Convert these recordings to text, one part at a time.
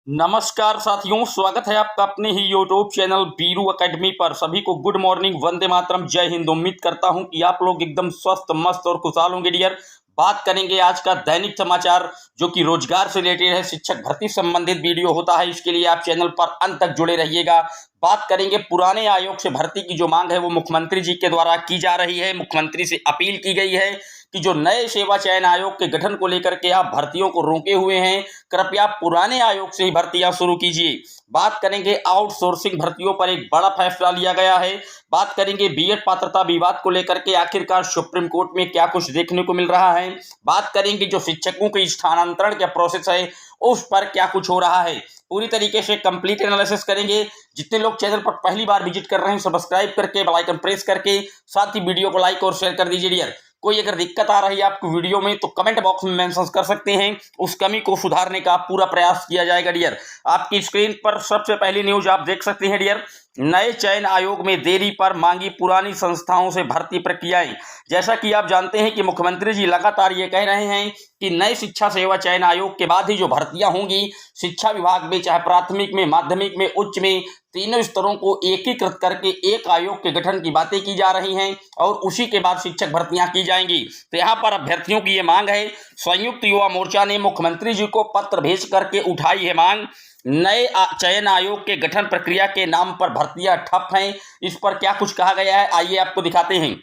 नमस्कार साथियों, स्वागत है आपका अपने ही यूट्यूब चैनल बीरू एकेडमी पर। सभी को गुड मॉर्निंग, वंदे मातरम, जय हिंद। उम्मीद करता हूं कि आप लोग एकदम स्वस्थ, मस्त और खुशहाल होंगे डियर। बात करेंगे आज का दैनिक समाचार जो कि रोजगार से रिलेटेड है, शिक्षक भर्ती संबंधित वीडियो होता है। इसके लिए आप चैनल पर अंत तक जुड़े रहिएगा। बात करेंगे पुराने आयोग से भर्ती की जो मांग है वो मुख्यमंत्री जी के द्वारा की जा रही है। मुख्यमंत्री से अपील की गई है कि जो नए सेवा चयन आयोग के गठन को लेकर के आप भर्तियों को रोके हुए हैं, कृपया पुराने आयोग से ही भर्तियां शुरू कीजिए। बात करेंगे आउटसोर्सिंग भर्तियों पर एक बड़ा फैसला लिया गया है। बात करेंगे बीएड पात्रता विवाद को लेकर के आखिरकार सुप्रीम कोर्ट में क्या कुछ देखने को मिल रहा है। बात करेंगे जो शिक्षकों के स्थानांतरण का प्रोसेस है उस पर क्या कुछ हो रहा है। पूरी तरीके से कंप्लीट एनालिसिस करेंगे। जितने लोग चैनल पर पहली बार विजिट कर रहे हैं, सब्सक्राइब करके बेल आइकन प्रेस करके साथ ही वीडियो को लाइक और शेयर कर दीजिए डियर। कोई अगर दिक्कत आ रही है आपको वीडियो में तो कमेंट बॉक्स में मेंशन कर सकते हैं, उस कमी को सुधारने का पूरा प्रयास किया जाएगा डियर। आपकी स्क्रीन पर सबसे पहली न्यूज आप देख सकते हैं डियर। नए चयन आयोग में देरी पर मांगी पुरानी संस्थाओं से भर्ती प्रक्रियाएं। जैसा कि आप जानते हैं कि मुख्यमंत्री जी लगातार ये कह रहे हैं कि नए शिक्षा सेवा चयन आयोग के बाद ही जो भर्तियां होंगी शिक्षा विभाग में, चाहे प्राथमिक में, माध्यमिक में, उच्च में, तीनों स्तरों को एकीकृत करके एक आयोग के गठन की बातें की जा रही हैं और उसी के बाद शिक्षक भर्तियां की जाएंगी। तो यहाँ पर अभ्यर्थियों की ये मांग है। संयुक्त युवा मोर्चा ने मुख्यमंत्री जी को पत्र भेज करके उठाई है मांग। नए चयन आयोग के गठन प्रक्रिया के नाम पर भर्तियां ठप हैं। इस पर क्या कुछ कहा गया है, आइए आपको दिखाते हैं।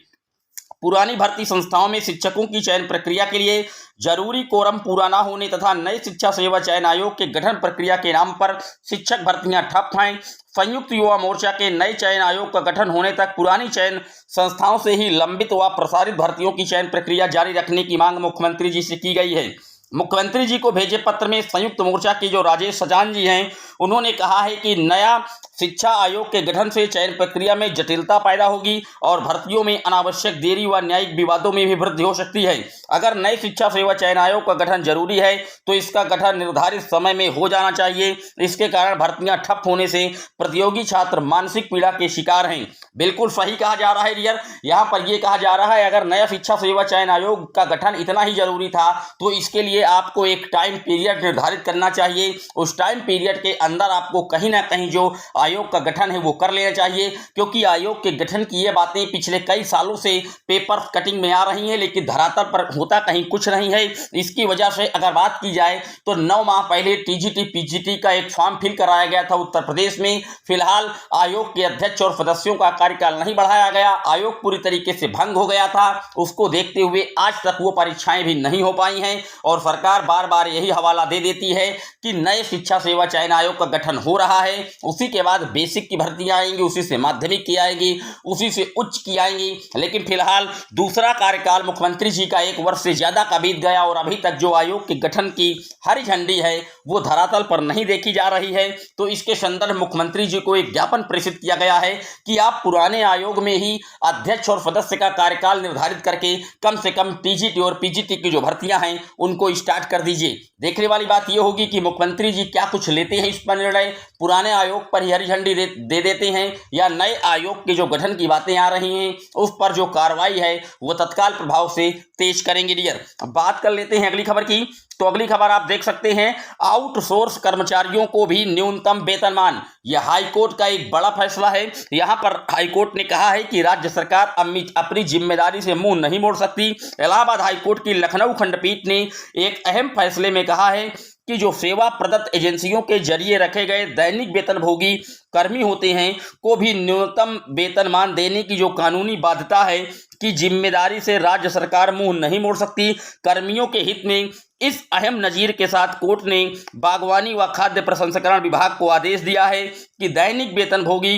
पुरानी भर्ती संस्थाओं में शिक्षकों की चयन प्रक्रिया के लिए जरूरी कोरम पूरा न होने तथा नए शिक्षा सेवा चयन आयोग के गठन प्रक्रिया के नाम पर शिक्षक भर्तियां ठप हैं। संयुक्त युवा मोर्चा के नए चयन आयोग का गठन होने तक पुरानी चयन संस्थाओं से ही लंबित व प्रसारित भर्तियों की चयन प्रक्रिया जारी रखने की मांग मुख्यमंत्री जी से की गई है। मुख्यमंत्री जी को भेजे पत्र में संयुक्त मोर्चा के जो राजेश सजान जी हैं उन्होंने कहा है कि नया शिक्षा आयोग के गठन से चयन प्रक्रिया में जटिलता पैदा होगी और भर्तियों में अनावश्यक देरी व न्यायिक विवादों में भी वृद्धि हो सकती है। अगर नए शिक्षा सेवा चयन आयोग का गठन जरूरी है तो इसका गठन निर्धारित समय में हो जाना चाहिए। इसके कारण भर्तियां ठप होने से प्रतियोगी छात्र मानसिक पीड़ा के शिकार हैं। बिल्कुल सही कहा जा रहा है डियर। यहाँ पर यह कहा जा रहा है अगर नया शिक्षा सेवा चयन आयोग का गठन इतना ही जरूरी था तो इसके लिए आपको एक टाइम पीरियड निर्धारित करना चाहिए। उस टाइम पीरियड के अंदर आपको कहीं ना कहीं जो आयोग का गठन है वो कर लेना चाहिए, क्योंकि आयोग के गठन की ये बातें पिछले कई सालों से पेपर कटिंग में आ रही हैं लेकिन धरातल पर होता कहीं कुछ नहीं है। इसकी वजह से अगर बात की जाए तो 9 माह पहले टीजीटी पीजीटी का एक फॉर्म फिल कराया गया था उत्तर प्रदेश में। फिलहाल आयोग के अध्यक्ष और सदस्यों का कार्यकाल नहीं बढ़ाया गया, आयोग पूरी तरीके से भंग हो गया था। उसको देखते हुए आज तक वो परीक्षाएं भी नहीं हो पाई हैं और सरकार बार बार यही हवाला दे देती है कि नए शिक्षा सेवा चयन आयोग का गठन हो रहा है, उसी के बाद बेसिक की भर्तियां आएंगी, उसी से माध्यमिक की आएगी, उसी से उच्च की आएंगी। लेकिन फिलहाल दूसरा कार्यकाल मुख्यमंत्री जी का 1 वर्ष से ज्यादा का बीत गया और अभी तक जो आयोग के गठन की हरी झंडी है वो धरातल पर नहीं देखी जा रही है। तो इसके संदर्भ मुख्यमंत्री जी को एक ज्ञापन प्रेषित किया गया है कि आप पुराने आयोग में ही अध्यक्ष और सदस्य का कार्यकाल निर्धारित करके कम से कम टीजीटी और पीजीटी की जो भर्तियां हैं उनको स्टार्ट कर दीजिए। देखने वाली बात यह होगी कि मुख्यमंत्री जी क्या कुछ लेते हैं इस पर निर्णय, पुराने आयोग पर ही हरी झंडी दे देते हैं या नए आयोग के जो गठन की बातें आ रही हैं उस पर जो कार्रवाई है वो तत्काल प्रभाव से तेज करेंगे डियर। बात कर लेते हैं अगली खबर की। तो अगली खबर आप देख सकते हैं, आउटसोर्स कर्मचारियों को भी न्यूनतम वेतनमान। यह हाईकोर्ट का एक बड़ा फैसला है। यहां पर हाईकोर्ट ने कहा है कि राज्य सरकार अपनी जिम्मेदारी से मुंह नहीं मोड़ सकती। इलाहाबाद हाईकोर्ट की लखनऊ खंडपीठ ने एक अहम फैसले में कहा है कि जो सेवा प्रदत्त एजेंसियों के जरिए रखे गए दैनिक वेतनभोगी कर्मी होते हैं को भी न्यूनतम वेतनमान देने की जो कानूनी बाध्यता है कि जिम्मेदारी से राज्य सरकार मुंह नहीं मोड़ सकती। कर्मियों के हित में इस अहम नजीर के साथ कोर्ट ने बागवानी व खाद्य प्रसंस्करण विभाग को आदेश दिया है कि दैनिक वेतनभोगी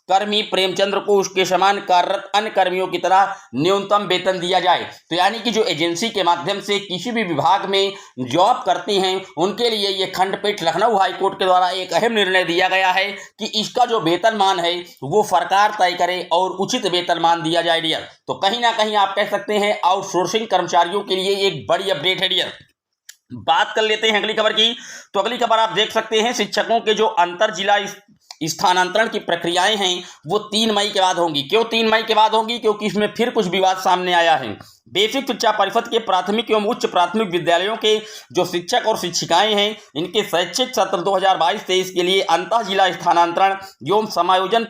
कर्मी प्रेमचंद्र को उसके समान कार्यरत अन्य कर्मियों की तरह न्यूनतम वेतन दिया जाए। तो यानी कि जो एजेंसी के माध्यम से किसी भी विभाग में जॉब करते हैं उनके लिए ये खंडपीठ लखनऊ हाईकोर्ट के द्वारा एक अहम निर्णय दिया गया है कि इसका जो वेतनमान है वो सरकार तय करे और उचित वेतनमान दिया जाए डियर। तो कहीं ना कहीं आप कह सकते हैं आउटसोर्सिंग कर्मचारियों के लिए एक बड़ी अपडेट है डियर। बात कर लेते हैं अगली खबर की। तो अगली खबर आप देख सकते हैं, शिक्षकों के जो अंतर जिला स्थानांतरण की प्रक्रियाएं हैं वो 3 मई के बाद होंगी। क्यों 3 मई के बाद होंगी? क्योंकि इसमें फिर कुछ विवाद सामने आया है। बेसिक शिक्षा परिषद के प्राथमिक एवं उच्च प्राथमिक विद्यालयों के जो शिक्षक और शिक्षिकाएं हैं, इनके शैक्षिक सत्र 2022-23 के लिए अंतः जिला स्थानांतरण एवं समायोजन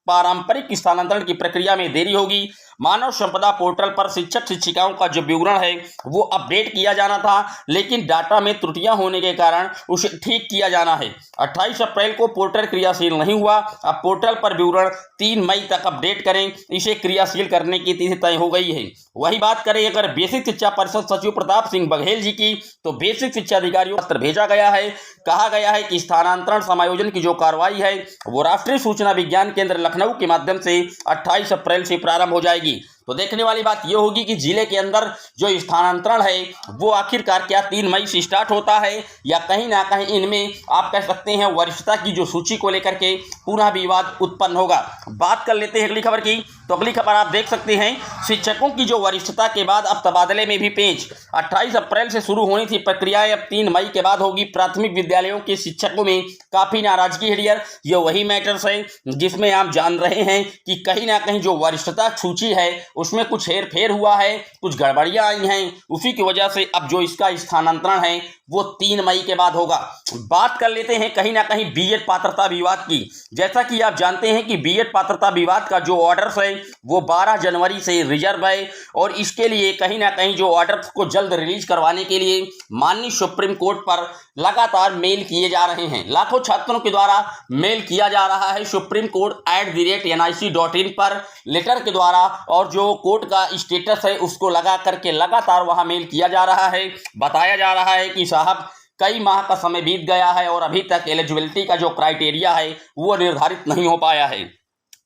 पारंपरिक स्थानांतरण की प्रक्रिया में देरी होगी। मानव संपदा पोर्टल पर शिक्षक शिक्षिकाओं का जो विवरण है वो अपडेट किया जाना था, लेकिन डाटा में त्रुटियां होने के कारण उसे ठीक किया जाना है। 28 अप्रैल को पोर्टल क्रियाशील नहीं हुआ। अब पोर्टल पर विवरण 3 मई तक अपडेट करें, इसे क्रियाशील करने की तिथि तय हो गई है। वही बात करें अगर बेसिक शिक्षा परिषद सचिव प्रताप सिंह बघेल जी की, तो बेसिक शिक्षा अधिकारियों को पत्र भेजा गया है। कहा गया है कि स्थानांतरण समायोजन की जो कार्रवाई है वो राष्ट्रीय सूचना विज्ञान केंद्र लखनऊ के माध्यम से 28 अप्रैल से प्रारंभ हो जाएगी। तो देखने वाली बात यह होगी कि जिले के अंदर जो स्थानांतरण है वो आखिरकार क्या 3 मई से स्टार्ट होता है, या कहीं ना कहीं इनमें आप कह सकते हैं वरिष्ठता की जो सूची को लेकर के पूरा विवाद उत्पन्न होगा। बात कर लेते हैं अगली खबर की। तो अगली खबर आप देख सकते हैं, शिक्षकों की जो वरिष्ठता के बाद अब तबादले में भी पेंच। 28 अप्रैल से शुरू होनी थी प्रक्रियाएं, अब 3 मई के बाद होगी। प्राथमिक विद्यालयों के शिक्षकों में काफी नाराजगी है डियर। ये वही मैटर्स है जिसमें आप जान रहे हैं कि कहीं ना कहीं जो वरिष्ठता सूची है उसमें कुछ हेर फेर हुआ है, कुछ गड़बड़ियां आई हैं। उसी की वजह से अब जो इसका स्थानांतरण है वो 3 मई के बाद होगा। बात कर लेते हैं कहीं ना कहीं बीएड पात्रता विवाद की। जैसा कि आप जानते हैं कि बीएड पात्रता विवाद का जो ऑर्डर है वो 12 जनवरी से रिजर्व है, और इसके लिए कहीं ना कहीं जो ऑर्डर को जल्द रिलीज करवाने के लिए माननीय सुप्रीम कोर्ट पर लगातार मेल किए जा रहे हैं। लाखों छात्रों के द्वारा मेल किया जा रहा है सुप्रीम कोर्ट @nic.in पर लेटर के द्वारा, और जो कोर्ट का स्टेटस है उसको लगा करके लगातार वहां मेल किया जा रहा है। बताया जा रहा है कि साहब कई माह का समय बीत गया है और अभी तक एलिजिबिलिटी का जो क्राइटेरिया है वो निर्धारित नहीं हो पाया है।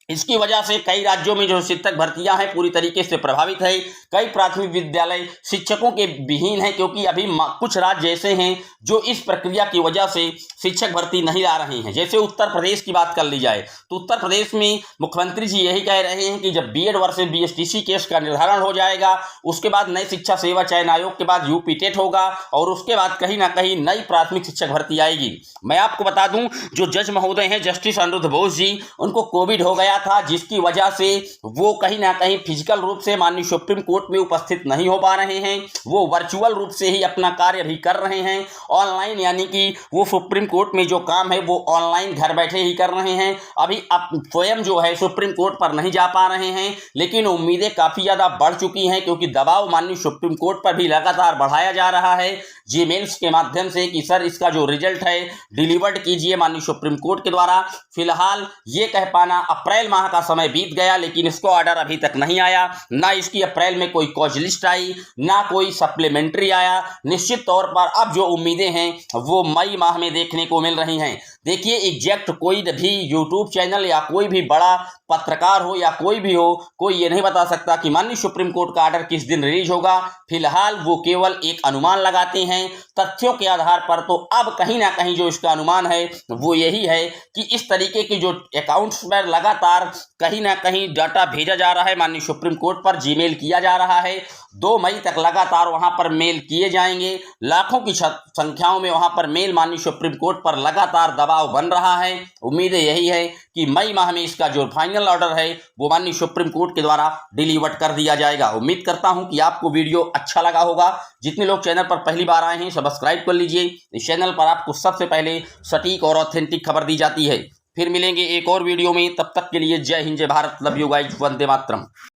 इसकी वजह से कई राज्यों में जो शिक्षक भर्तियां हैं पूरी तरीके से प्रभावित है। कई प्राथमिक विद्यालय शिक्षकों के विहीन हैं, क्योंकि अभी कुछ राज्य ऐसे हैं जो इस प्रक्रिया की वजह से शिक्षक भर्ती नहीं ला रहे हैं। जैसे उत्तर प्रदेश की बात कर ली जाए तो उत्तर प्रदेश में मुख्यमंत्री जी यही कह रहे हैं कि जब बीएड वर्सेस बीएसटीसी केस का निर्धारण हो जाएगा, उसके बाद नई शिक्षा सेवा चयन आयोग के बाद यूपी टेट होगा, और उसके बाद कहीं ना कहीं नई प्राथमिक शिक्षक भर्ती आएगी। मैं आपको बता दूं, जो जज महोदय हैं जस्टिस अनिरुद्ध बोस जी, उनको कोविड हो गया था, जिसकी वजह से वो कहीं ना कहीं फिजिकल रूप से माननीय सुप्रीम कोर्ट में उपस्थित नहीं हो पा रहे हैं। वो वर्चुअल रूप से ही अपना कार्य भी कर रहे हैं, ऑनलाइन, यानी कि वो सुप्रीम कोर्ट में जो काम है वो ऑनलाइन घर बैठे ही कर रहे हैं। अभी अब स्वयं जो है सुप्रीम कोर्ट पर नहीं जा पा रहे हैं, लेकिन उम्मीदें काफी ज्यादा बढ़ चुकी हैं, क्योंकि दबाव माननीय सुप्रीम कोर्ट पर भी लगातार बढ़ाया जा रहा है जीमेल्स के माध्यम से कि सर इसका जो रिजल्ट है डिलीवर्ड कीजिए माननीय सुप्रीम कोर्ट के द्वारा। फिलहाल ये कह पाना अप्रैल माह का समय बीत गया, लेकिन इसको ऑर्डर अभी तक नहीं आया, ना इसकी अप्रैल में कोई कॉज लिस्ट आई, ना कोई सप्लीमेंट्री आया। निश्चित तौर पर अब जो उम्मीदें हैं वो मई माह में देखने को मिल रही हैं। देखिए एग्जैक्ट कोई भी यूट्यूब चैनल या कोई भी बड़ा पत्रकार हो या कोई भी हो, कोई ये नहीं बता सकता कि माननीय सुप्रीम कोर्ट का ऑर्डर किस दिन रिलीज होगा। फिलहाल वो केवल एक अनुमान लगाते हैं तथ्यों के आधार पर। तो अब कहीं ना कहीं जो इसका अनुमान है वो यही है कि इस तरीके की जो अकाउंट्स पर लगातार कहीं ना कहीं डाटा भेजा जा रहा है माननीय सुप्रीम कोर्ट पर, जीमेल किया जा रहा है। 2 मई तक लगातार वहां पर मेल किए जाएंगे, लाखों की संख्याओं में वहां पर मेल माननीय सुप्रीम कोर्ट पर लगातार दबाव बन रहा है। उम्मीद यही है कि मई माह में इसका जो फाइनल ऑर्डर है वो माननीय सुप्रीम कोर्ट के द्वारा डिलीवर कर दिया जाएगा। उम्मीद करता हूं कि आपको वीडियो अच्छा लगा होगा। जितने लोग चैनल पर पहली बार आए हैं सब्सक्राइब कर लीजिए। इस चैनल पर आपको सबसे पहले सटीक और ऑथेंटिक खबर दी जाती है। फिर मिलेंगे एक और वीडियो में, तब तक के लिए जय हिंद, जय Bharat, love you guys, Vande Mataram.